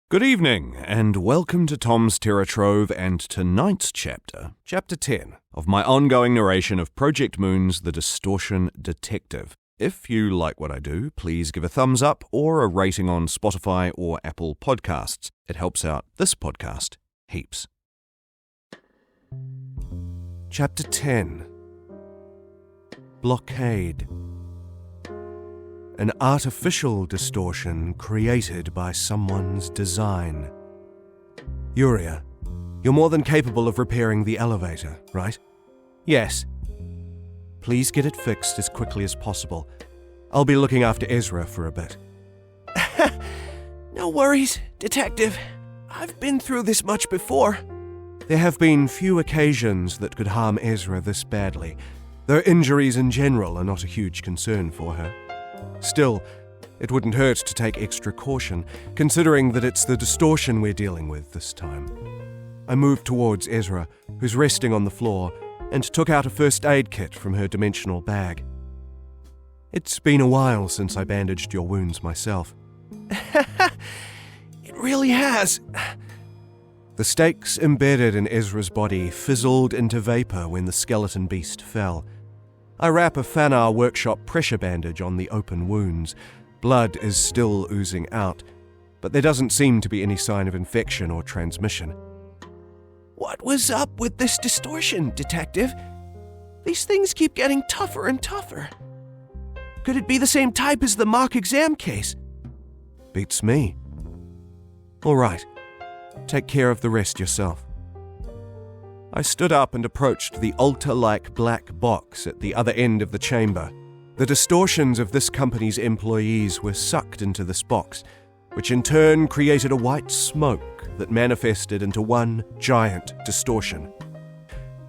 Good evening, and welcome to Tom's Terror Trove and tonight's chapter, Chapter 10, of my ongoing narration of Project Moon's The Distortion Detective. If you like what I do, please give a thumbs up or a rating on Spotify or Apple Podcasts. It helps out this podcast heaps. Chapter 10. Blockade. An artificial distortion created by someone's design. Uriah, you're more than capable of repairing the elevator, right? Yes. Please get it fixed as quickly as possible. I'll be looking after Ezra for a bit. No worries, Detective. I've been through this much before. There have been few occasions that could harm Ezra this badly, though injuries in general are not a huge concern for her. Still, it wouldn't hurt to take extra caution, considering that it's the distortion we're dealing with this time. I moved towards Ezra, who's resting on the floor, and took out a first aid kit from her dimensional bag. It's been a while since I bandaged your wounds myself. It really has. The stakes embedded in Ezra's body fizzled into vapor when the skeleton beast fell. I wrap a Fanar workshop pressure bandage on the open wounds. Blood is still oozing out, but there doesn't seem to be any sign of infection or transmission. What was up with this distortion, Detective? These things keep getting tougher and tougher. Could it be the same type as the mock exam case? Beats me. All right, take care of the rest yourself. I stood up and approached the altar-like black box at the other end of the chamber. The distortions of this company's employees were sucked into this box, which in turn created a white smoke that manifested into one giant distortion.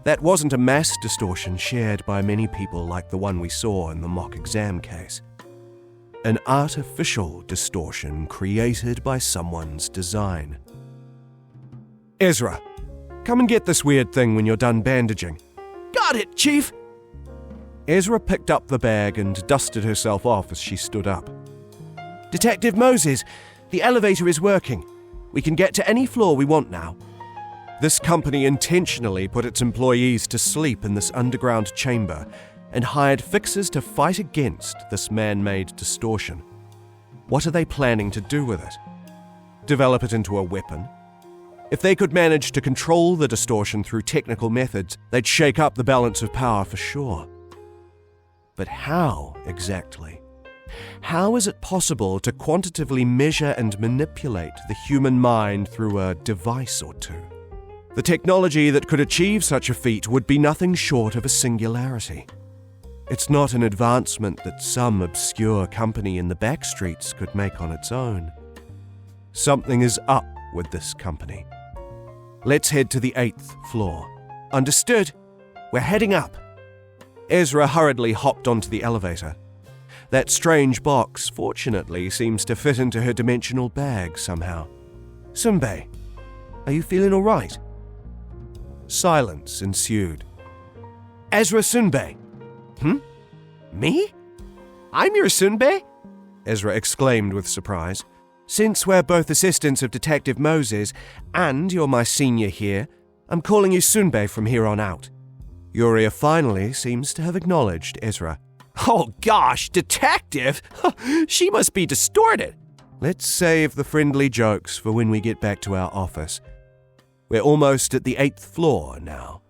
That wasn't a mass distortion shared by many people like the one we saw in the mock exam case. An artificial distortion created by someone's design. Ezra, come and get this weird thing when you're done bandaging. Got it, Chief! Ezra picked up the bag and dusted herself off as she stood up. Detective Moses, the elevator is working. We can get to any floor we want now. This company intentionally put its employees to sleep in this underground chamber and hired fixers to fight against this man-made distortion. What are they planning to do with it? Develop it into a weapon? If they could manage to control the distortion through technical methods, they'd shake up the balance of power for sure. But how exactly? How is it possible to quantitatively measure and manipulate the human mind through a device or two? The technology that could achieve such a feat would be nothing short of a singularity. It's not an advancement that some obscure company in the backstreets could make on its own. Something is up with this company. Let's head to the 8th floor. Understood. We're heading up. Ezra hurriedly hopped onto the elevator. That strange box, fortunately, seems to fit into her dimensional bag somehow. Sunbae, are you feeling all right? Silence ensued. Ezra Sunbae. Me? I'm your Sunbae? Ezra exclaimed with surprise. Since we're both assistants of Detective Moses, and you're my senior here, I'm calling you Sunbae from here on out. Uriah finally seems to have acknowledged Ezra. Oh gosh, Detective! She must be distorted. Let's save the friendly jokes for when we get back to our office. We're almost at the 8th floor now.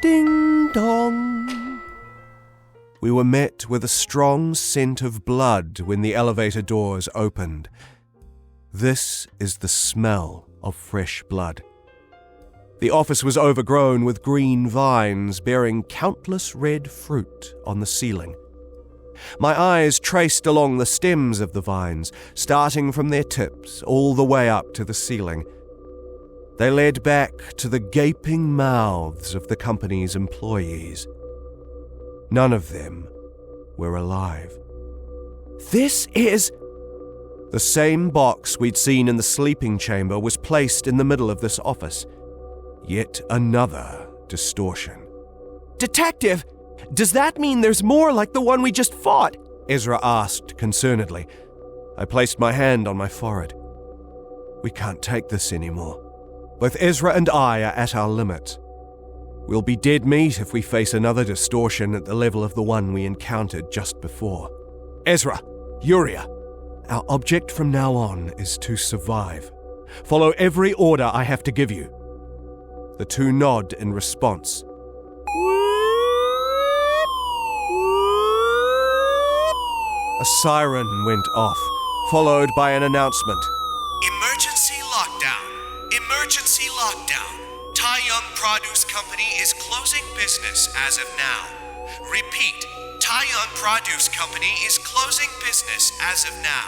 Ding dong! We were met with a strong scent of blood when the elevator doors opened. This is the smell of fresh blood. The office was overgrown with green vines bearing countless red fruit on the ceiling. My eyes traced along the stems of the vines, starting from their tips all the way up to the ceiling. They led back to the gaping mouths of the company's employees. None of them were alive. This is... The same box we'd seen in the sleeping chamber was placed in the middle of this office. Yet another distortion. Detective, does that mean there's more like the one we just fought? Ezra asked concernedly. I placed my hand on my forehead. We can't take this anymore. Both Ezra and I are at our limits. We'll be dead meat if we face another distortion at the level of the one we encountered just before. Ezra, Uriah, our object from now on is to survive. Follow every order I have to give you. The two nod in response. A siren went off, followed by an announcement. Emergency lockdown. Emergency lockdown. Taeyong Produce Company is closing business as of now. Repeat, Taeyong Produce Company is closing business as of now.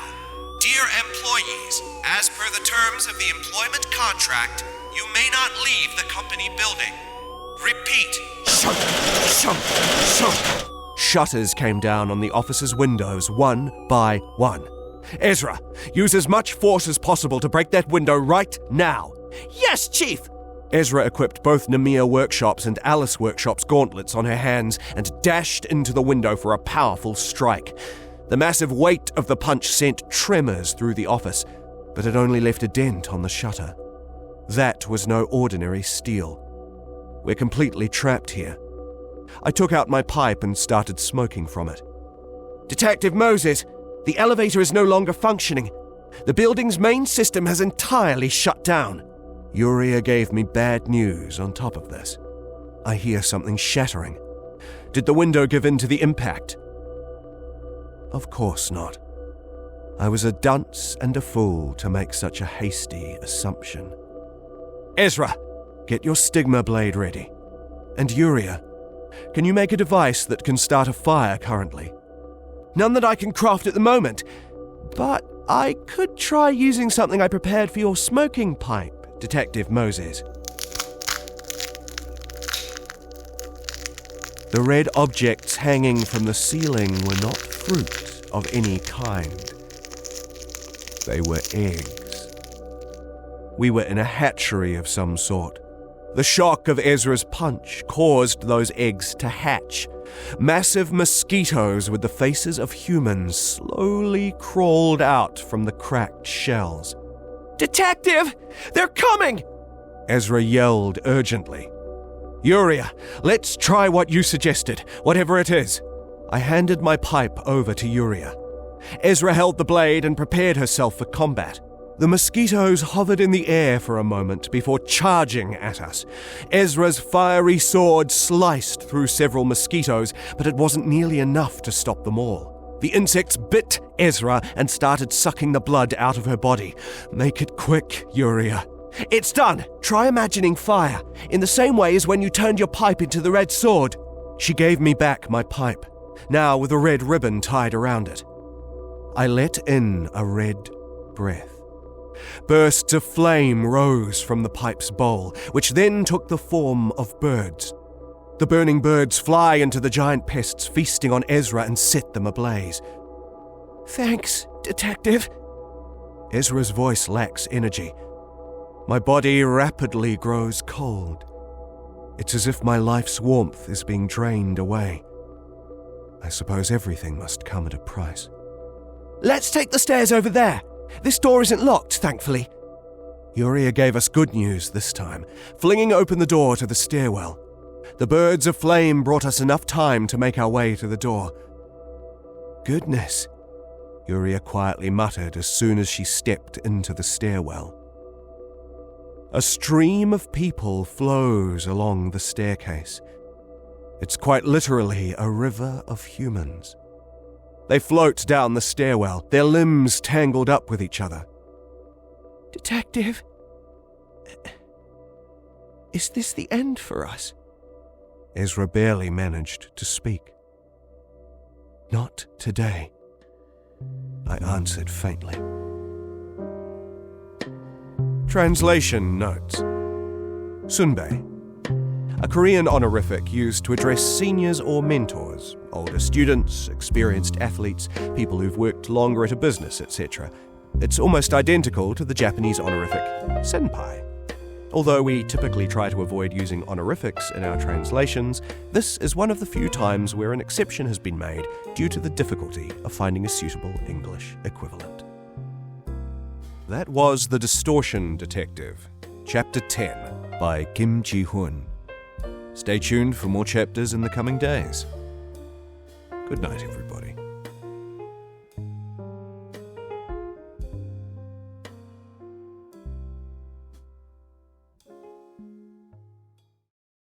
Dear employees, as per the terms of the employment contract, you may not leave the company building. Repeat. Shunk, shunk, shunk. Shutters came down on the office's windows, one by one. Ezra, use as much force as possible to break that window right now. Yes, Chief! Ezra equipped both Nemea Workshop's and Alice Workshop's gauntlets on her hands and dashed into the window for a powerful strike. The massive weight of the punch sent tremors through the office, but it only left a dent on the shutter. That was no ordinary steel. We're completely trapped here. I took out my pipe and started smoking from it. Detective Moses, the elevator is no longer functioning. The building's main system has entirely shut down. Uriah gave me bad news on top of this. I hear something shattering. Did the window give in to the impact? Of course not. I was a dunce and a fool to make such a hasty assumption. Ezra, get your stigma blade ready. And Uriah, can you make a device that can start a fire currently? None that I can craft at the moment, but I could try using something I prepared for your smoking pipe, Detective Moses. The red objects hanging from the ceiling were not fruit of any kind. They were eggs. We were in a hatchery of some sort. The shock of Ezra's punch caused those eggs to hatch. Massive mosquitoes with the faces of humans slowly crawled out from the cracked shells. Detective! They're coming! Ezra yelled urgently. Uriah, let's try what you suggested, whatever it is. I handed my pipe over to Uriah. Ezra held the blade and prepared herself for combat. The mosquitoes hovered in the air for a moment before charging at us. Ezra's fiery sword sliced through several mosquitoes, but it wasn't nearly enough to stop them all. The insects bit Ezra and started sucking the blood out of her body. Make it quick, Uriah. It's done! Try imagining fire, in the same way as when you turned your pipe into the red sword. She gave me back my pipe, now with a red ribbon tied around it. I let in a red breath. Bursts of flame rose from the pipe's bowl, which then took the form of birds. The burning birds fly into the giant pests feasting on Ezra and set them ablaze. Thanks, Detective. Ezra's voice lacks energy. My body rapidly grows cold. It's as if my life's warmth is being drained away. I suppose everything must come at a price. Let's take the stairs over there. This door isn't locked, thankfully. Uriah gave us good news this time, flinging open the door to the stairwell. The birds of flame brought us enough time to make our way to the door. Goodness, Uriah quietly muttered as soon as she stepped into the stairwell. A stream of people flows along the staircase. It's quite literally a river of humans. They float down the stairwell, their limbs tangled up with each other. Detective, is this the end for us? Ezra barely managed to speak. Not today, I answered faintly. Translation notes. Sunbae, a Korean honorific used to address seniors or mentors, older students, experienced athletes, people who've worked longer at a business, etc. It's almost identical to the Japanese honorific senpai. Although we typically try to avoid using honorifics in our translations, this is one of the few times where an exception has been made due to the difficulty of finding a suitable English equivalent. That was The Distortion Detective, Chapter 10 by Kim Ji-hoon. Stay tuned for more chapters in the coming days. Good night, everybody.